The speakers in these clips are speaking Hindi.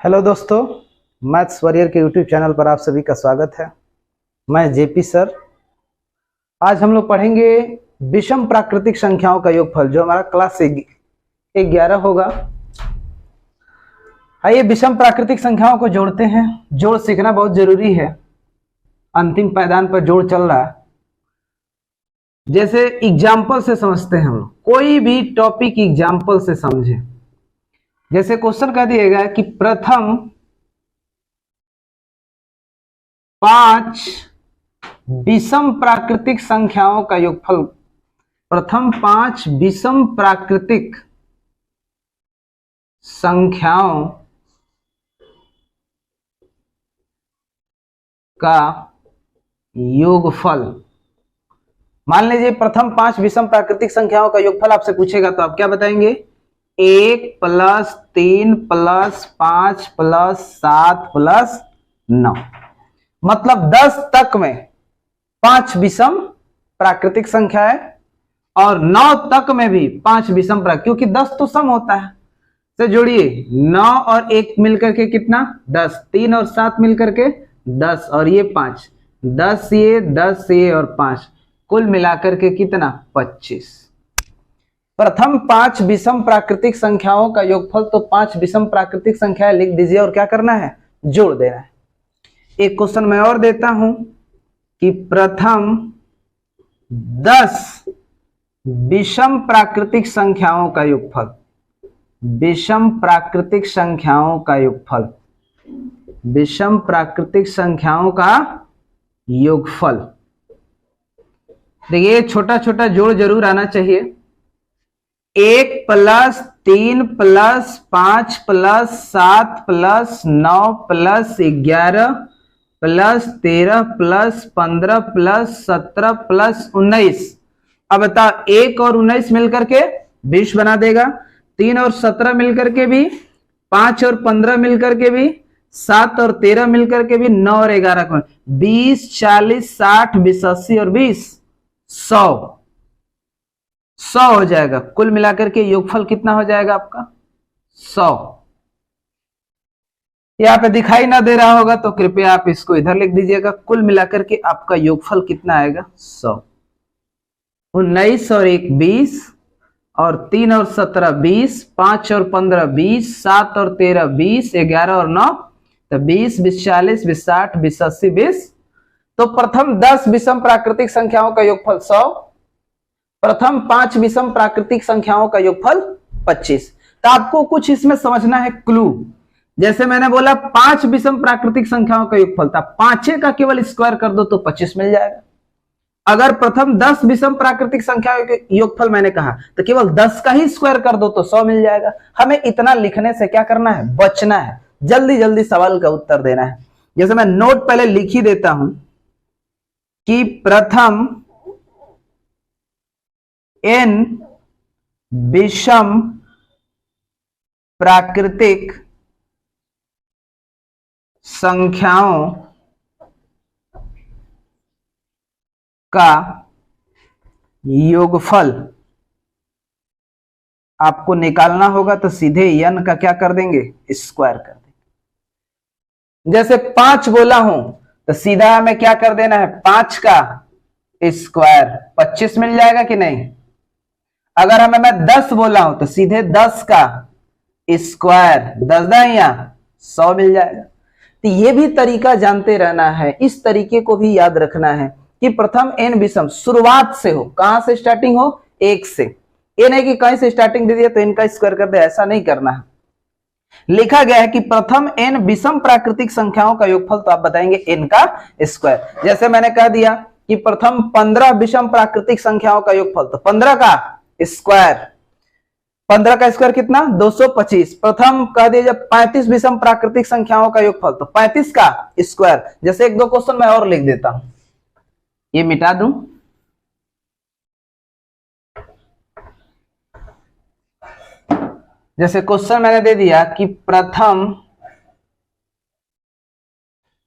हेलो दोस्तों, मैथ्स वॉरियर के यूट्यूब चैनल पर आप सभी का स्वागत है। मैं जेपी सर। आज हम लोग पढ़ेंगे विषम प्राकृतिक संख्याओं का योगफल, जो हमारा क्लास 11 होगा। आइए विषम प्राकृतिक संख्याओं को जोड़ते हैं। जोड़ सीखना बहुत जरूरी है, अंतिम पायदान पर जोड़ चल रहा है। जैसे एग्जाम्पल से समझते हैं हम लोग, कोई भी टॉपिक एग्जाम्पल से समझे। जैसे क्वेश्चन कह दिएगा कि प्रथम 5 विषम प्राकृतिक संख्याओं का योगफल। प्रथम 5 विषम प्राकृतिक संख्याओं का योगफल। मान लीजिए प्रथम 5 विषम प्राकृतिक संख्याओं का योगफल आपसे पूछेगा, तो आप क्या बताएंगे? 1 + 3 + 5 + 7 + 9। मतलब 10 तक में 5 विषम प्राकृतिक संख्या है और 9 तक में भी 5 विषम प्राकृतिक, क्योंकि 10 तो सम होता है। तो जोड़िए 9 और 1 मिलकर के कितना? 10। 3 और 7 मिलकर के 10 और ये 5। 10 ये 10 ये और 5, कुल मिलाकर के कितना? 25। प्रथम 5 विषम प्राकृतिक संख्याओं का योगफल। तो 5 विषम प्राकृतिक संख्याएं लिख दीजिए और क्या करना है? जोड़ देना है। एक क्वेश्चन मैं और देता हूं कि प्रथम 10 विषम प्राकृतिक संख्याओं का योगफल। विषम प्राकृतिक संख्याओं का योगफल। विषम प्राकृतिक संख्याओं का योगफल। देखिए छोटा छोटा जोड़ जरूर आना चाहिए। 1 + 3 + 5 + 7 + 9 + 11 + 13 + 15 + 17 + 19। अब बताओ 1 और 19 मिलकर के 20 बना देगा। 3 और 17 मिलकर के भी, 5 और 15 मिलकर के भी, 7 और 13 मिलकर के भी, 9 और 11 20 40 60 20 80 और 20 100 हो जाएगा। कुल मिलाकर के योगफल कितना हो जाएगा आपका? 100। यहाँ पे दिखाई ना दे रहा होगा तो कृपया आप इसको इधर लिख दीजिएगा। कुल मिलाकर के आपका योगफल कितना आएगा? 100। 19 और 1 20 और 3 और 17 20, 5 और 15 20, 7 और 13 20, 11 और 9 तो 20 20 40 20 60 20 80 20। तो प्रथम 10 विषम प्राकृतिक संख्याओं का योगफल 100। प्रथम 5 विषम प्राकृतिक संख्याओं का योगफल 25। तो आपको कुछ इसमें समझना है, क्लू। जैसे मैंने बोला 5 विषम प्राकृतिक संख्याओं का योगफल था, 5 का केवल स्क्वायर कर दो तो 25 मिल जाएगा। अगर प्रथम 10 विषम प्राकृतिक संख्याओं के योगफल मैंने कहा तो केवल 10 का ही स्क्वायर कर दो तो 100 मिल जाएगा। हमें इतना लिखने से क्या करना है? बचना है। जल्दी जल्दी सवाल का उत्तर देना है। जैसे मैं नोट पहले लिख ही देता हूं कि प्रथम n विषम प्राकृतिक संख्याओं का योगफल आपको निकालना होगा तो सीधे n का क्या कर देंगे? स्क्वायर कर देंगे। जैसे 5 बोला हूं तो सीधा हमें क्या कर देना है? 5 का स्क्वायर 25 मिल जाएगा कि नहीं? अगर हमें मैं 10 बोला हूं तो सीधे 10 का स्क्वायर 10 दाइया 100 मिल जाएगा। तो ये भी तरीका जानते रहना है। इस तरीके को भी याद रखना है कि प्रथम n विषम शुरुआत से हो। कहां से स्टार्टिंग हो? 1 से। ये नहीं कि कहीं से स्टार्टिंग दे दिया तो n का स्क्वायर कर दे, ऐसा नहीं करना है। लिखा गया है कि प्रथम n विषम प्राकृतिक संख्याओं का योगफल, तो आप बताएंगे n का स्क्वायर। जैसे मैंने कह दिया कि प्रथम 15 विषम प्राकृतिक संख्याओं का योगफल, तो 15 का स्क्वायर। 15 का स्क्वायर कितना? 225। प्रथम कह दिया जब 35 विषम प्राकृतिक संख्याओं का योगफल, तो 35 का स्क्वायर। जैसे 1-2 क्वेश्चन मैं और लिख देता हूं, ये मिटा दूं। जैसे क्वेश्चन मैंने दे दिया कि प्रथम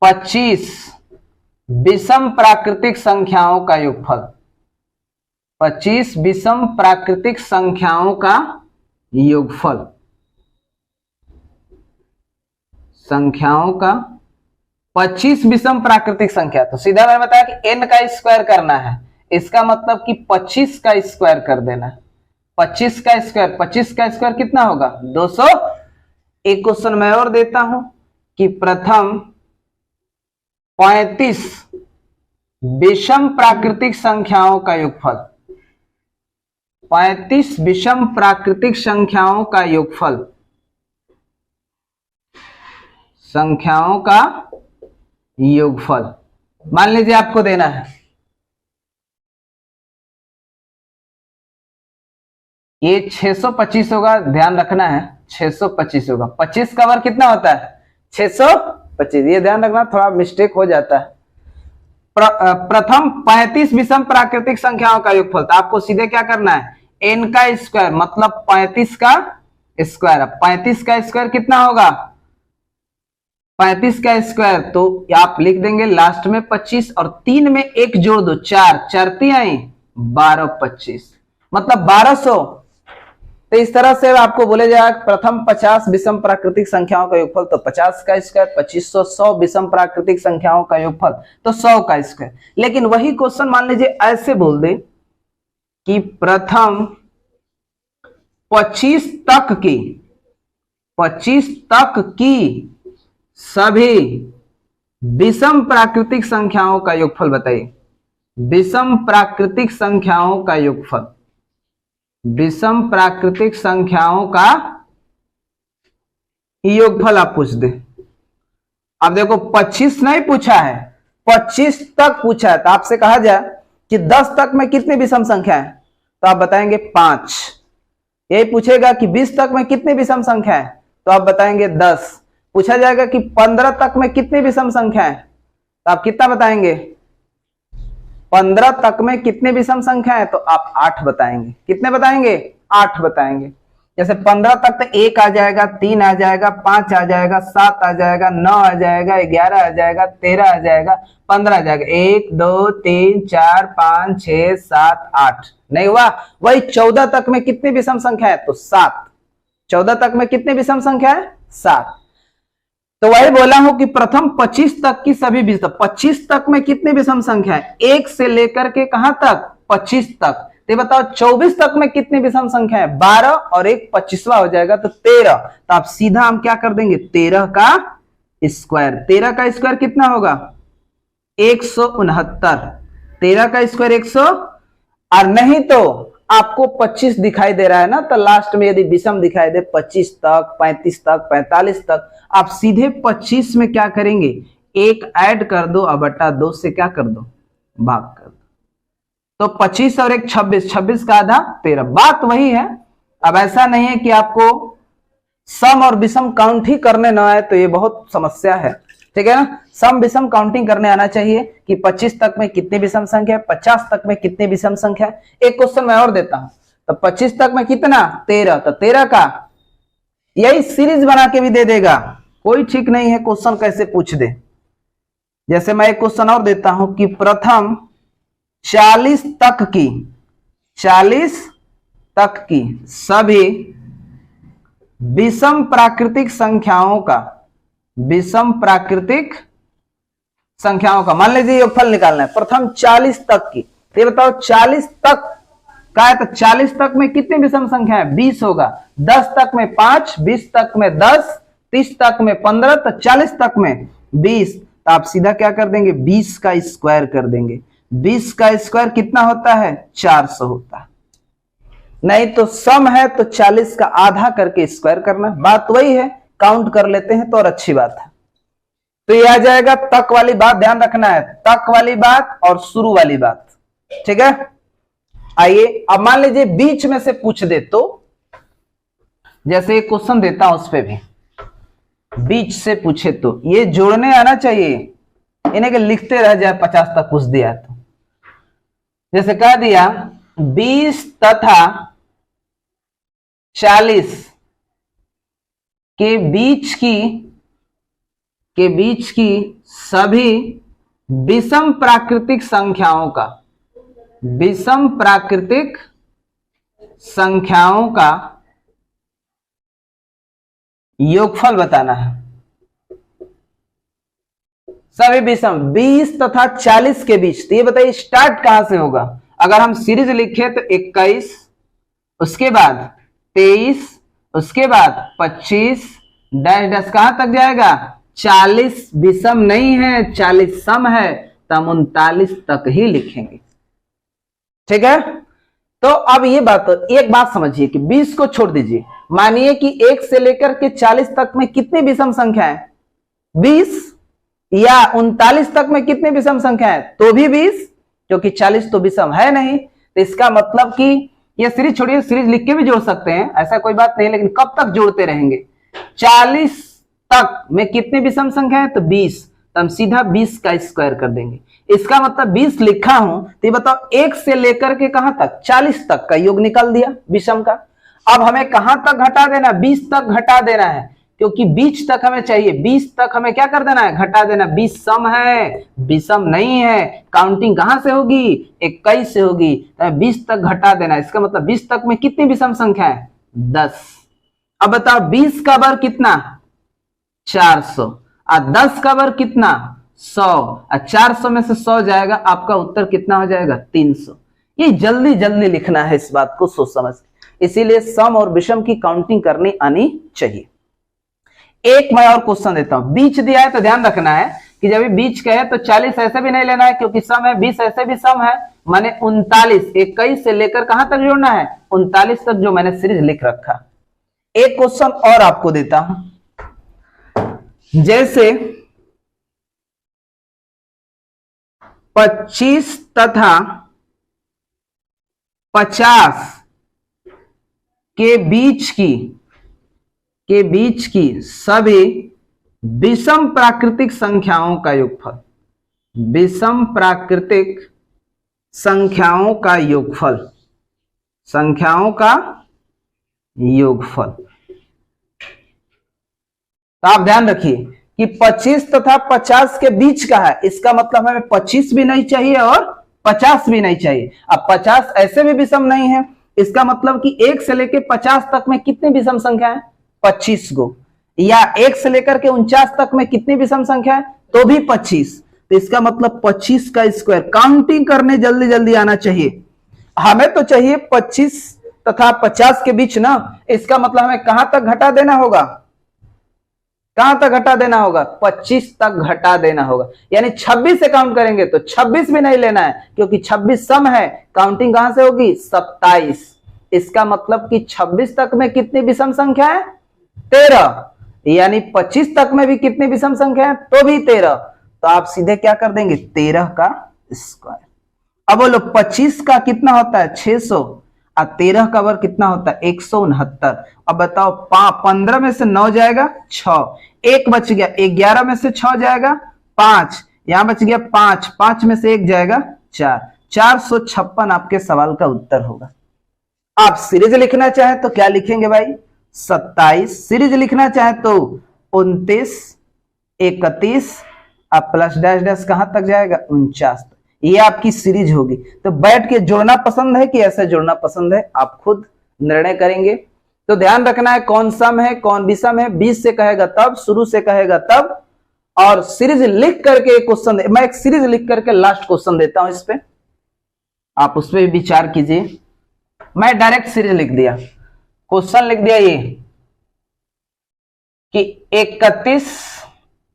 25 विषम प्राकृतिक संख्याओं का योगफल। 25 विषम प्राकृतिक संख्याओं का योगफल संख्याओं का 25 विषम प्राकृतिक संख्या। तो सीधा मैंने बताया कि n का स्क्वायर करना है, इसका मतलब कि 25 का स्क्वायर कर देना है। 25 का स्क्वायर कितना होगा? 200। एक क्वेश्चन मैं और देता हूं कि प्रथम 35 विषम प्राकृतिक संख्याओं का योगफल, 35 विषम प्राकृतिक संख्याओं का योगफल, संख्याओं का योगफल मान लीजिए आपको देना है। ये 625 होगा, ध्यान रखना है 625 होगा। 25 का वर्ग कितना होता है? 625। ये ध्यान रखना, थोड़ा मिस्टेक हो जाता है। प्रथम 35 विषम प्राकृतिक संख्याओं का योगफल, तो आपको सीधे क्या करना है? n का स्क्वायर मतलब 35 का स्क्वायर। 35 का स्क्वायर कितना होगा? 35 का स्क्वायर तो आप लिख देंगे लास्ट में 25 और 3 में 1 जोड़ दो, 4 4 आई 12 25 मतलब 1200। तो इस तरह से आपको बोले जाएगा प्रथम 50 विषम प्राकृतिक संख्याओं का योगफल, तो 50 का स्क्वायर 2500। 100 विषम प्राकृतिक संख्याओं का योगफल तो 100 का स्क्वायर। लेकिन वही क्वेश्चन मान लीजिए ऐसे बोल दे कि प्रथम 25 तक की सभी विषम प्राकृतिक संख्याओं का योगफल बताइए। विषम प्राकृतिक संख्याओं का योगफल, विषम प्राकृतिक संख्याओं का योगफल आप पूछ दे। अब देखो 25 नहीं पूछा है, 25 तक पूछा है। तो आपसे कहा जाए कि 10 तक में कितनी विषम संख्या है, तो आप बताएंगे 5। यही पूछेगा कि 20 तक में कितनी विषम संख्या है, तो आप बताएंगे 10। पूछा जाएगा कि 15 तक में कितनी विषम संख्या है, तो आप कितना बताएंगे? 15 तक में कितनी विषम संख्या है, तो आप 8 बताएंगे। कितने बताएंगे? 8 बताएंगे। जैसे 15 तक तो 1 आ जाएगा, 3 आ जाएगा, 5 आ जाएगा, 7 आ जाएगा, 9 आ जाएगा, 11 आ जाएगा, 13 आ जाएगा, 15 आ जाएगा। 1 2 3 4 5 6 7 8 नहीं हुआ। वही 14 तक में कितनी विषम संख्या है, तो 7। 14 तक में कितनी विषम संख्या है? 7। तो वही बोला हूं कि प्रथम 25 तक की सभी विषम, 25 तक में कितनी विषम संख्या है? 1 से लेकर के कहां तक? 25 तक। तो बताओ 24 तक में कितनी विषम संख्या है? 12 और 1 25वां हो जाएगा तो 13। तो आप सीधा हम क्या कर देंगे? 13 का स्क्वायर। 13 का स्क्वायर कितना होगा? 169। 13 का स्क्वायर 100। और नहीं तो आपको 25 दिखाई दे रहा है ना, तो लास्ट में यदि विषम दिखाई दे 25 तक, 35 तक, 45 तक, आप सीधे 25 में क्या करेंगे? 1 ऐड कर दो और बटा 2 से क्या कर दो? भाग कर दो। तो 25 और 1 26, 26 का आधा 13। बात वही है। अब ऐसा नहीं है कि आपको सम और विषम काउंट ही करने ना आए, तो ये बहुत समस्या है, ठीक है ना। सम विषम काउंटिंग करने आना चाहिए कि 25 तक में कितनी विषम संख्या है, 50 तक में कितनी विषम संख्या है। एक क्वेश्चन मैं और देता हूं, तो 25 तक में कितना? 13। तो 13 का यही सीरीज बना के भी दे देगा, कोई ठीक नहीं है क्वेश्चन कैसे पूछ दे। जैसे मैं एक क्वेश्चन और देता हूं कि प्रथम 40 तक की सभी विषम प्राकृतिक संख्याओं का, विषम प्राकृतिक संख्याओं का मान लीजिए योगफल निकालना है। प्रथम 40 तक की, ये बताओ 40 तक का है तो 40 तक में कितनी विषम संख्या है? 20 होगा। 10 तक में 5, 20 तक में 10, 30 तक में 15, तो 40 तक में 20। तो आप सीधा क्या कर देंगे? 20 का स्क्वायर कर देंगे। 20 का स्क्वायर कितना होता है? 400 होता है। नहीं तो सम है तो 40 का आधा करके स्क्वायर करना। बात वही है, काउंट कर लेते हैं तो और अच्छी बात है। तो ये आ जाएगा तक वाली बात, ध्यान रखना है, तक वाली बात और शुरू वाली बात, ठीक है। आइए अब मान लीजिए बीच में से पूछ दे, तो जैसे एक क्वेश्चन देता हूं उस पे भी बीच से पूछे तो ये जोड़ने आना चाहिए, इन्हें के लिखते रह जाए 50 तक पूछ दिया तो। जैसे कह दिया 20 तथा 40 के बीच की सभी विषम प्राकृतिक संख्याओं का, विषम प्राकृतिक संख्याओं का योगफल बताना है। सभी विषम 20 तथा 40 के बीच। तो ये बताइए स्टार्ट कहां से होगा? अगर हम सीरीज लिखे तो 21, उसके बाद 23, उसके बाद 25 डैश डैश कहां तक जाएगा? 40 विषम नहीं है, 40 सम है, तो हम 39 तक ही लिखेंगे। ठीक है, तो अब ये बात, एक बात समझिए कि 20 को छोड़ दीजिए, मानिए कि 1 से लेकर के 40 तक में कितनी विषम संख्या है? 20, या 39 तक में कितनी विषम संख्या है? तो भी 20, क्योंकि 40 तो विषम है नहीं। तो इसका मतलब कि ये सीरीज छोड़िए, सीरीज लिख के भी जोड़ सकते हैं, ऐसा कोई बात नहीं, लेकिन कब तक जोड़ते रहेंगे? 40 तक में कितनी विषम संख्या है? तो 20, तो हम सीधा 20 का स्क्वायर कर देंगे। इसका मतलब 20 लिखा हूं, तो ये बताओ 1 से लेकर के कहां तक? 40 तक का योग निकाल दिया विषम का। अब हमें कहां तक घटा देना? 20 तक घटा देना है, क्योंकि बीच तक हमें चाहिए। 20 तक हमें क्या कर देना है? घटा देना। 20 सम है, विषम नहीं है। काउंटिंग कहां से होगी? 21 से होगी। तो 20 तक घटा देना, इसका मतलब 20 तक में कितनी विषम संख्या है? 10। अब बताओ 20 का वर्ग कितना? 400। और 10 का वर्ग कितना? 100। और 400 में से 100 जाएगा, आपका उत्तर कितना हो जाएगा? 300। ये जल्दी जल्दी लिखना है, इस बात को सोच समझ, इसीलिए सम और विषम की काउंटिंग करनी आनी चाहिए। एक मैं और क्वेश्चन देता हूं, बीच दिया है तो ध्यान रखना है कि जब बीच कहे तो 40 ऐसे भी नहीं लेना है, क्योंकि सम है। 20 ऐसे भी सम है, माने 39, 21 से लेकर कहां तक जोड़ना है? 39 तक, जो मैंने सीरीज लिख रखा। एक क्वेश्चन और आपको देता हूं, जैसे 25 तथा 50 के बीच की सभी विषम प्राकृतिक संख्याओं का योगफल। विषम प्राकृतिक संख्याओं का योगफल, संख्याओं का योगफल। तो आप ध्यान रखिए कि 25 तथा 50 के बीच का है, इसका मतलब हमें 25 भी नहीं चाहिए और 50 भी नहीं चाहिए। अब 50 ऐसे भी विषम नहीं है, इसका मतलब कि 1 से लेकर 50 तक में कितनी विषम संख्या है? 25 गो। या 1 से लेकर के 49 तक में कितनी विषम संख्या है? तो भी 25। तो इसका मतलब 25 का स्क्वायर। काउंटिंग करने जल्दी जल्दी आना चाहिए। हमें तो चाहिए 25 तथा 50 के बीच ना, इसका मतलब हमें कहां तक घटा देना होगा? कहां तक घटा देना होगा? 25 तक घटा देना होगा। यानी 26 से काउंट करेंगे तो 26 भी नहीं लेना है, क्योंकि 26 सम है। काउंटिंग कहां से होगी? 27। इसका मतलब कि 26 तक में कितनी विषम संख्या है? 13। यानी 25 तक में भी कितनी विषम संख्या है? तो भी 13। तो आप सीधे क्या कर देंगे? 13 का स्क्वायर। अब बोलो 25 का कितना होता है? 600। और 13 का वर्ग कितना होता है? 169। अब बताओ 15 में से 9 जाएगा 6, 1 बच गया, 11 में से 6 जाएगा 5, यहां बच गया 5, 5 में से 1 जाएगा 4, 456 आपके सवाल का उत्तर होगा। आप सीरीज लिखना चाहे तो क्या लिखेंगे भाई? 27। सीरीज लिखना चाहे तो 29, 31, अब प्लस डैश डैश कहां तक जाएगा? 49। ये आपकी सीरीज होगी। तो बैठ के जोड़ना पसंद है कि ऐसे जोड़ना पसंद है, आप खुद निर्णय करेंगे। तो ध्यान रखना है कौन सम है कौन विषम है। 20 से कहेगा तब, शुरू से कहेगा तब। और सीरीज लिख करके क्वेश्चन, मैं एक सीरीज लिख करके लास्ट क्वेश्चन देता हूं, इस पे आप उस पर विचार कीजिए। मैं डायरेक्ट सीरीज लिख दिया, क्वेश्चन लिख दिया ये कि 31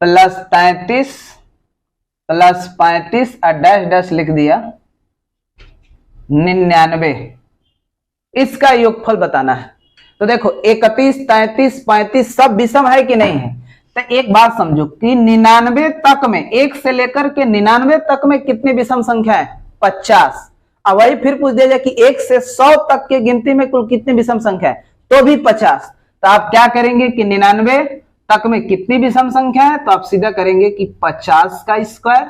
प्लस 33 प्लस 35 और डैश डैश लिख दिया 99, इसका योगफल बताना है। तो देखो 31, 33, 35 सब विषम है कि नहीं है? तो एक बात समझो कि 99 तक में, 1 से लेकर के 99 तक में कितनी विषम संख्या है? 50। अब वही फिर पूछ दिया जाए कि 1 से 100 तक के गिनती में कुल कितनी विषम संख्या है? तो भी 50। तो आप क्या करेंगे कि 99 तक में कितनी विषम संख्या है? तो आप सीधा करेंगे कि 50 का स्क्वायर।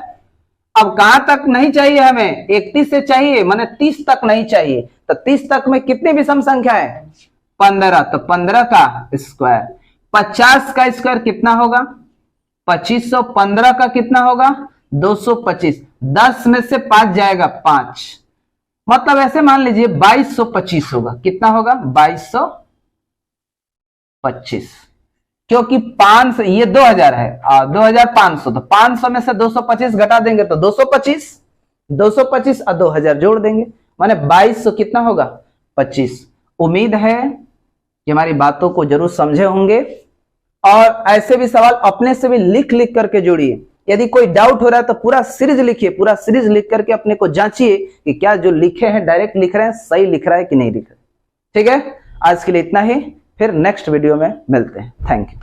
अब कहां तक नहीं चाहिए हमें? 31 से चाहिए, माने 30 तक नहीं चाहिए। तो 30 तक में कितनी विषम संख्या है? 15। तो 15 का स्क्वायर। 50 का स्क्वायर कितना होगा? 2500। 15 का कितना होगा? 225। 10 में से 5 जाएगा 5, मतलब ऐसे मान लीजिए 2225 होगा। कितना होगा? 2225। क्योंकि 500 ये 2000 है 2500, तो 500 में से 225 घटा देंगे तो 225 और 2000 जोड़ देंगे, माने 2200 कितना होगा 25। उम्मीद है कि हमारी बातों को जरूर समझे होंगे, और ऐसे भी सवाल अपने से भी लिख लिख करके जोड़िए। यदि कोई डाउट हो रहा है तो पूरा सीरीज लिखिए, पूरा सीरीज लिख करके अपने को जांचिए कि क्या जो लिखे हैं डायरेक्ट लिख रहे हैं, सही लिख रहा है कि नहीं लिख रहे। ठीक है, आज के लिए इतना ही, फिर नेक्स्ट वीडियो में मिलते हैं। Thank you.